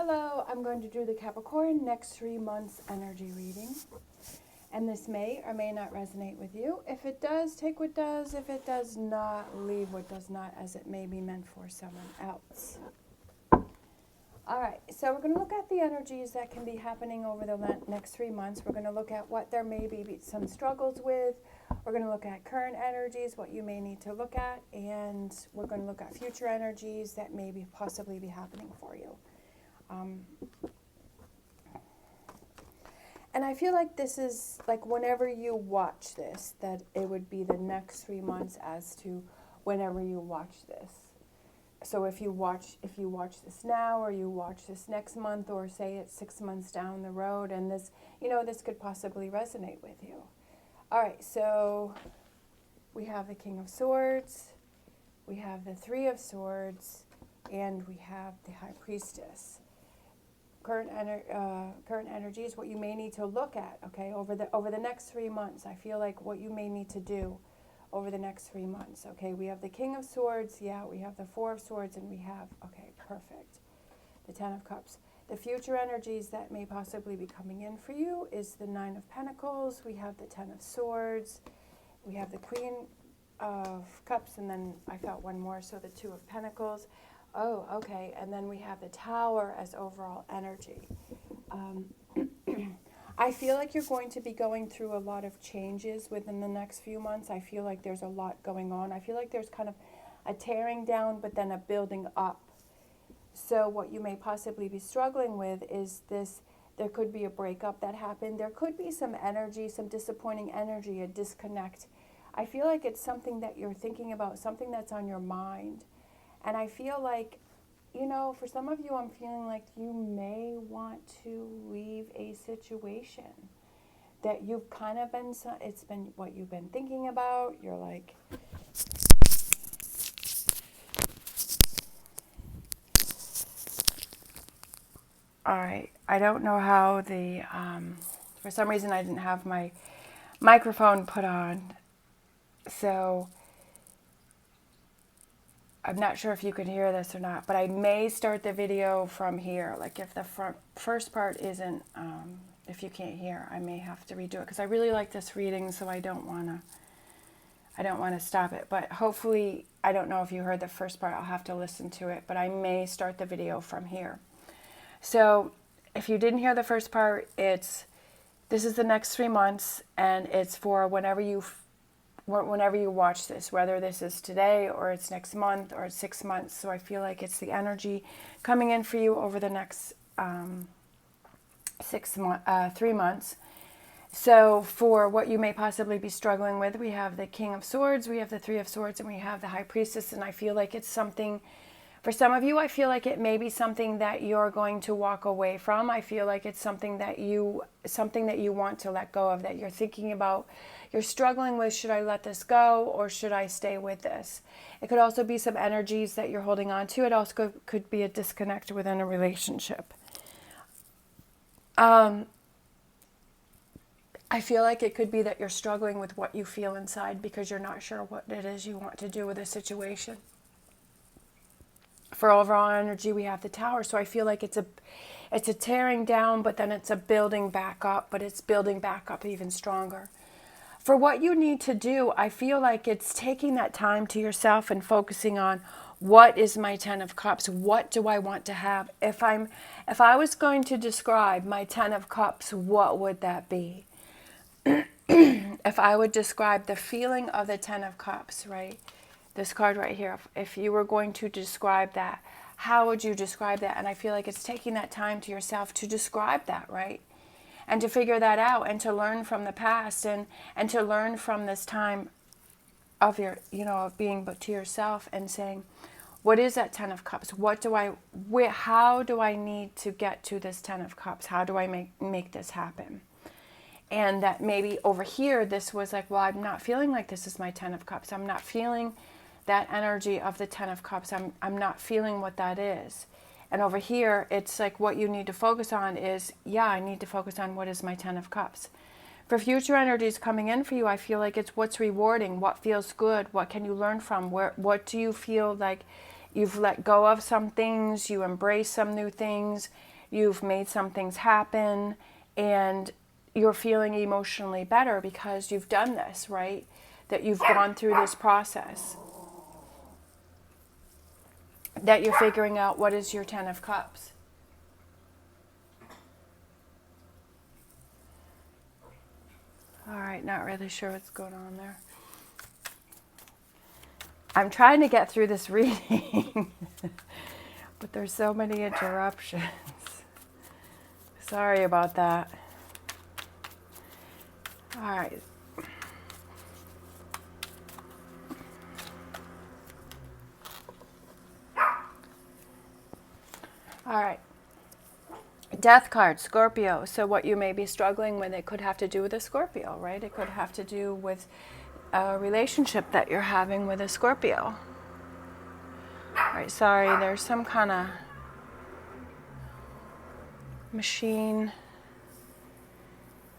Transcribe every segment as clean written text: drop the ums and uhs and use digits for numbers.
Hello, I'm going to do the Capricorn next 3 months energy reading. And this may or may not resonate with you. If it does, take what does. If it does not, leave what does not, as it may be meant for someone else. All right, so we're going to look at the energies that can be happening over the next 3 months. We're going to look at what there may be some struggles with. We're going to look at current energies, what you may need to look at, and we're going to look at future energies that may be possibly be happening for you. And I feel like this is, like, whenever you watch this, that it would be the next 3 months as to whenever you watch this. So if you watch this now, or you watch this next month, or say it's 6 months down the road, and this, this could possibly resonate with you. All right, so we have the King of Swords, we have the Three of Swords, and we have the High Priestess. Current energies, what you may need to look at, okay, over the next 3 months. I feel like what you may need to do over the next 3 months, okay. We have the King of Swords, yeah, we have the Four of Swords, and we have, okay, perfect, the Ten of Cups. The future energies that may possibly be coming in for you is the Nine of Pentacles, we have the Ten of Swords, we have the Queen of Cups, and then I felt one more, so the Two of Pentacles. Oh, okay, and then we have the Tower as overall energy. I feel like you're going to be going through a lot of changes within the next few months. I feel like there's a lot going on. I feel like there's kind of a tearing down, but then a building up. So what you may possibly be struggling with is this, there could be a breakup that happened. There could be some energy, some disappointing energy, a disconnect. I feel like it's something that you're thinking about, something that's on your mind. And I feel like, for some of you, I'm feeling like you may want to leave a situation that you've kind of been, it's been what you've been thinking about. You're like, all right, I don't know how for some reason I didn't have my microphone put on. So I'm not sure if you can hear this or not, but I may start the video from here. Like if the first part isn't, if you can't hear, I may have to redo it because I really like this reading, so I don't want to stop it. But hopefully, I don't know if you heard the first part. I'll have to listen to it, but I may start the video from here. So if you didn't hear the first part, this is the next 3 months, and it's for whenever you watch this, whether this is today or it's next month or it's 6 months. So I feel like it's the energy coming in for you over the next 3 months. So for what you may possibly be struggling with, we have the King of Swords, we have the Three of Swords, and we have the High Priestess. And I feel like it's something, for some of you, I feel like it may be something that you're going to walk away from. I feel like it's something that you want to let go of, that you're thinking about. You're struggling with, should I let this go or should I stay with this? It could also be some energies that you're holding on to. It also could be a disconnect within a relationship. I feel like it could be that you're struggling with what you feel inside because you're not sure what it is you want to do with a situation. For overall energy, we have the Tower. So I feel like it's a tearing down, but then it's a building back up, but it's building back up even stronger. For what you need to do, I feel like it's taking that time to yourself and focusing on, what is my Ten of Cups? What do I want to have? If I was going to describe my Ten of Cups, what would that be? If I would describe the feeling of the Ten of Cups, right? This card right here, if you were going to describe that, how would you describe that? And I feel like it's taking that time to yourself to describe that, right? And to figure that out and to learn from the past and to learn from this time of your, of being but to yourself and saying, what is that Ten of Cups? How do I need to get to this Ten of Cups? How do I make this happen? And that maybe over here, this was like, well, I'm not feeling like this is my Ten of Cups. I'm not feeling that energy of the Ten of Cups. I'm not feeling what that is. And over here, it's like what you need to focus on is, yeah, I need to focus on what is my Ten of Cups. For future energies coming in for you, I feel like it's what's rewarding, what feels good, what can you learn from, what do you feel like You've let go of some things, you embrace some new things, you've made some things happen, and you're feeling emotionally better because you've done this, right? That you've gone through this process. That you're figuring out what is your Ten of Cups. All right, not really sure what's going on there. I'm trying to get through this reading, but there's so many interruptions. Sorry about that. All right. All right. Death card, Scorpio. So what you may be struggling with, it could have to do with a Scorpio, right? It could have to do with a relationship that you're having with a Scorpio. All right, sorry, there's some kind of machine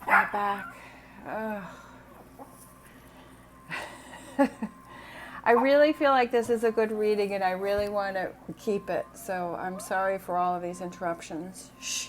in the back. Ugh. I really feel like this is a good reading and I really want to keep it. So I'm sorry for all of these interruptions. Shh.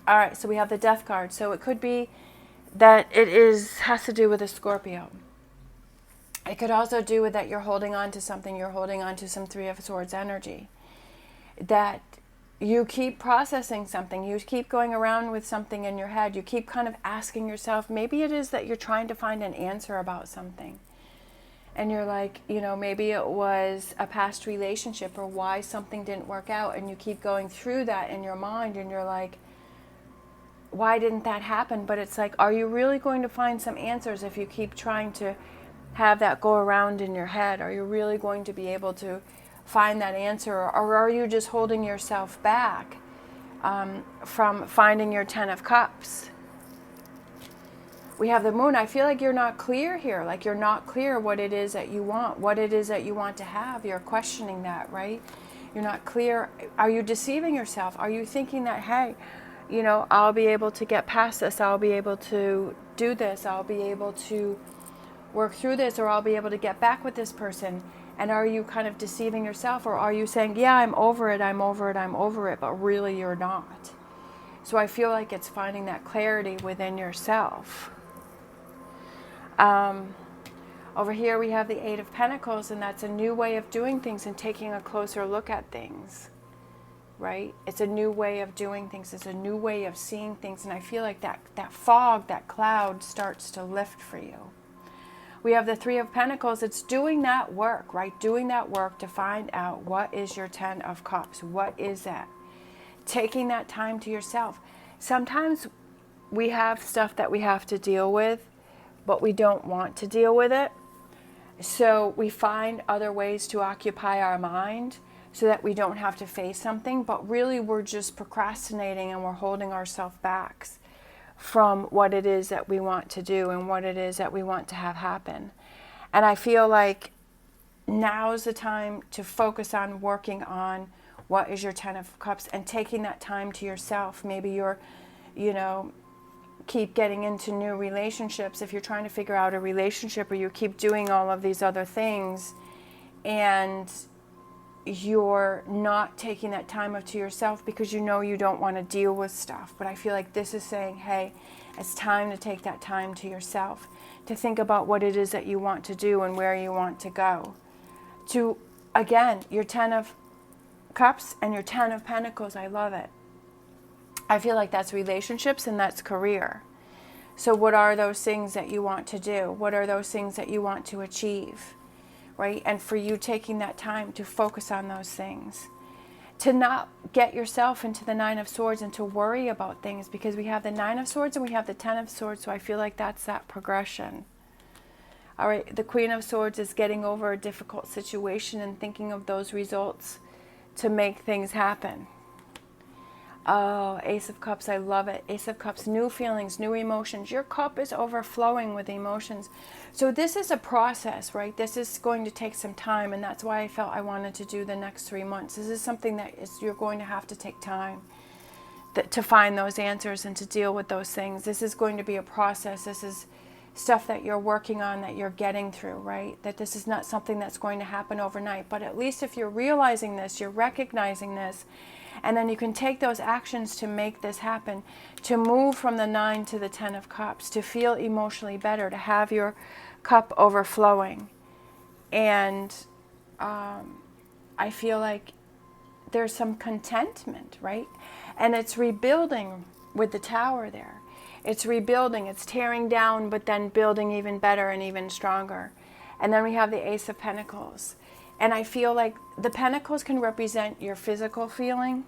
All right, so we have the Death card. So it could be that has to do with a Scorpio. It could also do with that you're holding on to something. You're holding on to some Three of Swords energy. That you keep processing something. You keep going around with something in your head. You keep kind of asking yourself, maybe it is that you're trying to find an answer about something. And you're like, you know, maybe it was a past relationship or why something didn't work out. And you keep going through that in your mind and you're like, why didn't that happen? But it's like, are you really going to find some answers if you keep trying to have that go around in your head? Are you really going to be able to find that answer, or are you just holding yourself back from finding your Ten of Cups? We have the Moon. I feel like you're not clear here, like you're not clear what it is that you want, what it is that you want to have. You're questioning that, right? You're not clear. Are you deceiving yourself? Are you thinking that, hey, you know, I'll be able to get past this, I'll be able to do this, I'll be able to work through this, or I'll be able to get back with this person? And are you kind of deceiving yourself, or are you saying, yeah, I'm over it, I'm over it, I'm over it, but really you're not? So I feel like it's finding that clarity within yourself. Over here we have the Eight of Pentacles, and that's a new way of doing things and taking a closer look at things, right? It's a new way of doing things. It's a new way of seeing things. And I feel like that fog, that cloud starts to lift for you. We have the Three of Pentacles. It's doing that work, right? Doing that work to find out what is your Ten of Cups. What is that? Taking that time to yourself. Sometimes we have stuff that we have to deal with, but we don't want to deal with it. So we find other ways to occupy our mind so that we don't have to face something, but really we're just procrastinating and we're holding ourselves back from what it is that we want to do and what it is that we want to have happen. And I feel like now's the time to focus on working on what is your Ten of Cups and taking that time to yourself. Maybe you're, you know, keep getting into new relationships. If you're trying to figure out a relationship, or you keep doing all of these other things and you're not taking that time up to yourself because you know you don't want to deal with stuff. But I feel like this is saying, hey, it's time to take that time to yourself, to think about what it is that you want to do and where you want to go. To, again, your Ten of Cups and your Ten of Pentacles, I love it. I feel like that's relationships and that's career. So what are those things that you want to do? What are those things that you want to achieve? Right? And for you taking that time to focus on those things. To not get yourself into the Nine of Swords and to worry about things, because we have the Nine of Swords and we have the Ten of Swords, so I feel like that's that progression. All right, the Queen of Swords is getting over a difficult situation and thinking of those results to make things happen. Oh, Ace of Cups, I love it. Ace of Cups, new feelings, new emotions. Your cup is overflowing with emotions. So this is a process, right? This is going to take some time, and that's why I felt I wanted to do the next 3 months. This is something that you're going to have to take time to find those answers and to deal with those things. This is going to be a process. This is stuff that you're working on, that you're getting through, right? That this is not something that's going to happen overnight. But at least if you're realizing this, you're recognizing this, and then you can take those actions to make this happen, to move from the 9 to the 10 of Cups, to feel emotionally better, to have your cup overflowing. And I feel like there's some contentment, right? And it's rebuilding with the Tower there. It's rebuilding, it's tearing down, but then building even better and even stronger. And then we have the Ace of Pentacles. And I feel like the Pentacles can represent your physical feeling,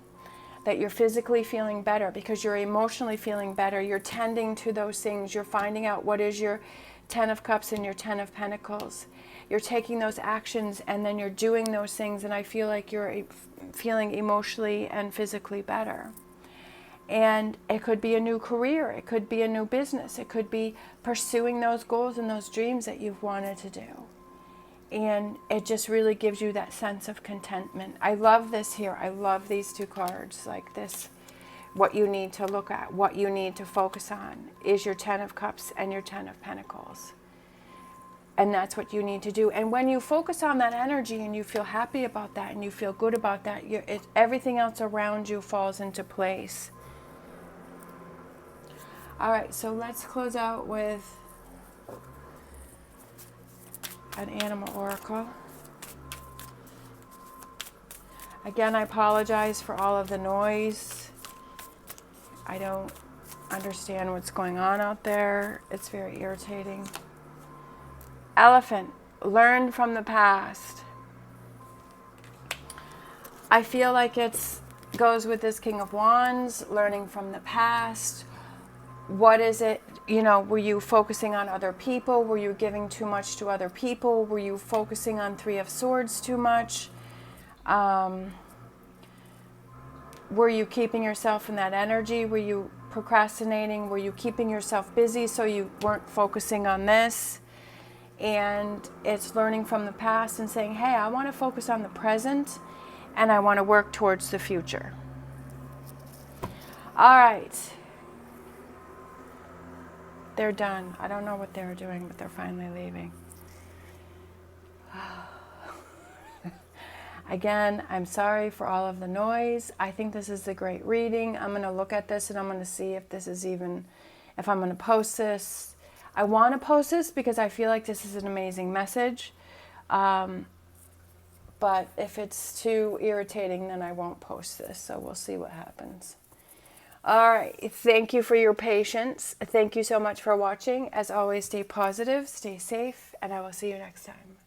that you're physically feeling better because you're emotionally feeling better. You're tending to those things. You're finding out what is your 10 of Cups and your 10 of Pentacles. You're taking those actions and then you're doing those things, and I feel like you're feeling emotionally and physically better. And it could be a new career. It could be a new business. It could be pursuing those goals and those dreams that you've wanted to do. And it just really gives you that sense of contentment. I love this here. I love these two cards like this. What you need to look at, what you need to focus on is your 10 of Cups and your 10 of Pentacles. And that's what you need to do. And when you focus on that energy and you feel happy about that and you feel good about that, everything else around you falls into place. All right, so let's close out with an animal oracle. Again, I apologize for all of the noise. I don't understand what's going on out there. It's very irritating. Elephant, learn from the past. I feel like it goes with this King of Wands, learning from the past. What is it, were you focusing on other people? Were you giving too much to other people? Were you focusing on 3 of Swords too much? Were you keeping yourself in that energy? Were you procrastinating? Were you keeping yourself busy so you weren't focusing on this? And it's learning from the past and saying, hey, I want to focus on the present and I want to work towards the future. All right. They're done. I don't know what they were doing, but they're finally leaving. Again, I'm sorry for all of the noise. I think this is a great reading. I'm going to look at this and I'm going to see if this is if I'm going to post this. I want to post this because I feel like this is an amazing message. But if it's too irritating, then I won't post this. So we'll see what happens. All right. Thank you for your patience. Thank you so much for watching. As always, stay positive, stay safe, and I will see you next time.